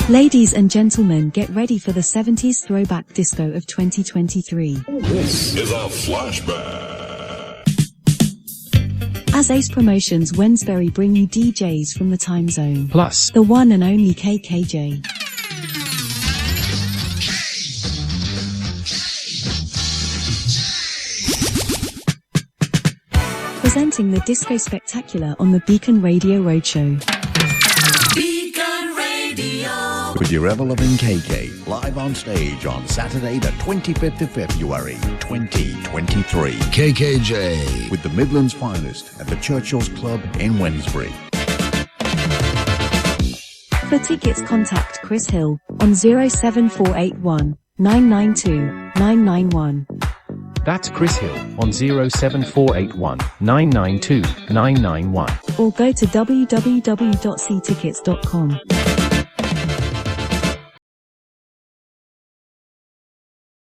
Ladies and gentlemen, get ready for the 70s throwback disco of 2023. This is a flashback. As Ace Promotions Wednesbury bring you DJs from the time zone. Plus, the one and only KKJ. Presenting the Disco Spectacular on the Beacon Radio Roadshow. Beacon Radio. With your ever-loving KK, live on stage on Saturday the 25th of February, 2023. KKJ. With the Midlands finest at the Churchill's Club in Wednesbury. For tickets, contact Chris Hill on 07481 992 991. that's Chris Hill on 07481 992 991. Or go to www.ctickets.com.